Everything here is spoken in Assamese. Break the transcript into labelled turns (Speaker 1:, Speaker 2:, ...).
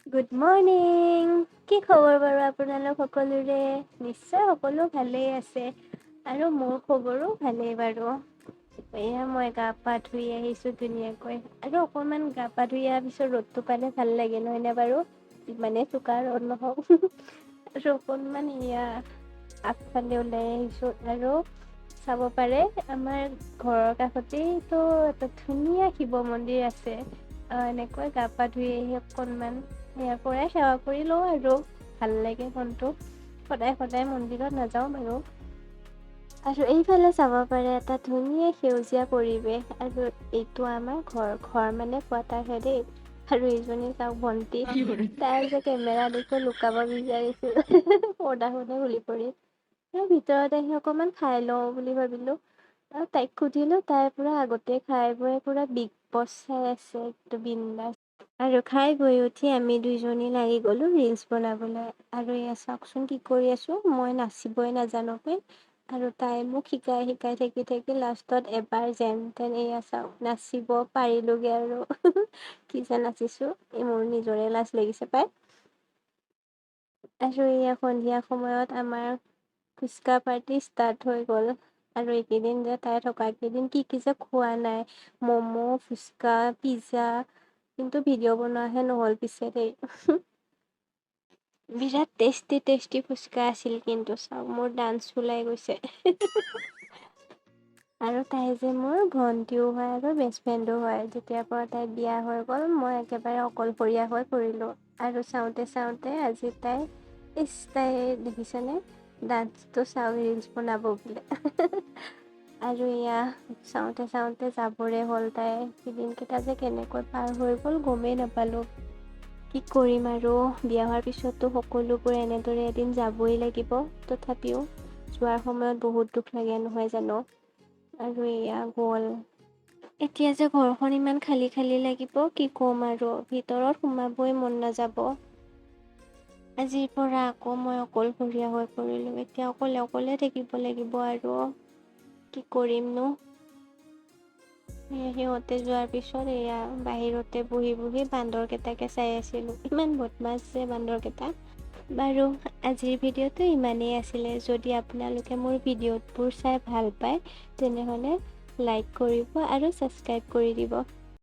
Speaker 1: Good morning. কি খবৰ বাৰু আপোনালোক সকলোৰে? নিশ্চয় সকলো ভালেই আছে আৰু মোৰ খবৰো ভালেই বাৰু। এয়া মই গা পা ধুই আহিছোঁ ধুনীয়াকৈ আৰু অকণমান গা পা ধুই অহাৰ পিছত ৰ'দটো পালে ভাল লাগে নহয়নে বাৰু? যিমানে চোকা ৰ'দ নহওক আৰু অকণমান এয়া আগফালে ওলাই আহিছোঁ আৰু চাব পাৰে আমাৰ ঘৰৰ কাষতেইতো এটা ধুনীয়া শিৱ মন্দিৰ আছে। এনেকৈ গা পা ধুই আহি অকণমান ইয়াৰ পৰাই সেৱা কৰি লওঁ আৰু ভাল লাগে মনটো। সদায় সদায় মন্দিৰত নাযাওঁ বাৰু। আৰু এইফালে চাব পাৰে এটা ধুনীয়া সেউজীয়া পৰিৱেশ আৰু এইটো আমাৰ ঘৰ মানে কোৱাৰ্টাৰহে দেই। আৰু এইজনী চাওক ভণ্টি তাই যে কেমেৰা দেখি লুকাব বিচাৰিছিল পৰ্দাখনো খুলি পৰিল। ভিতৰত আহি অকণমান খাই লওঁ বুলি ভাবিলোঁ। আৰু তাইক সুধিলোঁ তাই পুৰা আগতে খাই বৈ পুৰা বিগ বছ চাই আছে একদম বিন্দাছ। আৰু খাই বৈ উঠি আমি দুইজনী লাগি গ'লোঁ ৰিলচ বনাবলৈ। আৰু এয়া চাওকচোন কি কৰি আছোঁ মই নাচিবই নাজানো পাই। আৰু তাই মোক শিকাই থাকি লাষ্টত এবাৰ যেন তেন এয়া চাওক নাচিব পাৰিলোগে আৰু কি যে নাচিছোঁ মোৰ নিজৰে লাজ লাগিছে পাই। আৰু এয়া সন্ধিয়া সময়ত আমাৰ ফুচকা পাৰ্টি ষ্টাৰ্ট হৈ গ'ল। আৰু এইকেইদিন যে তাই থকা কেইদিন কি যে খোৱা নাই। ম'ম', ফুচকা, পিজ্জা কিন্তু ভিডিঅ' বনোৱাহে নহ'ল পিছে দেই। বিৰাট টেষ্টি ফুচকা আছিল কিন্তু চাওক মোৰ ডান্স ওলাই গৈছে। আৰু তাই যে মোৰ ভণ্টিও হয় আৰু বেষ্ট ফ্ৰেণ্ডো হয়। যেতিয়াৰ পৰা তাই বিয়া হৈ গ'ল মই একেবাৰে অকলশৰীয়া হৈ পৰিলোঁ। আৰু চাওঁতে আজি তাই দেখিছেনে? ডান্সটো চাওক ৰিলচ বনাব বোলে। আৰু এয়া চাওঁতে যাবৰে হ'ল তাই কেইদিনকেইটা যে কেনেকৈ পাৰ হৈ গ'ল গমেই নাপালোঁ। কি কৰিম আৰু বিয়া হোৱাৰ পিছততো সকলোবোৰ এনেদৰে এদিন যাবই লাগিব। তথাপিও যোৱাৰ সময়ত বহুত দুখ লাগে নহয় জানো? আৰু এয়া গ'ল। এতিয়া যে ঘৰখন ইমান খালী লাগিব কি ক'ম আৰু ভিতৰত সোমাবই মন নাযাব। আজিৰ পৰা আকৌ মই অকলশৰীয়া হৈ পৰিলোঁ। এতিয়া অকলে থাকিব লাগিব আৰু। কি কৰিমনো? সিহঁতে যোৱাৰ পিছত এয়া বাহিৰতে বহি বান্দৰকেইটাকে চাই আছিলোঁ। ইমান বদমাছ যে বান্দৰকেইটা। বাৰু আজিৰ ভিডিঅ'টো ইমানেই আছিলে। যদি আপোনালোকে মোৰ ভিডিঅ'বোৰ চাই ভাল পায় তেনেহ'লে লাইক কৰিব আৰু ছাবস্ক্ৰাইব কৰি দিব।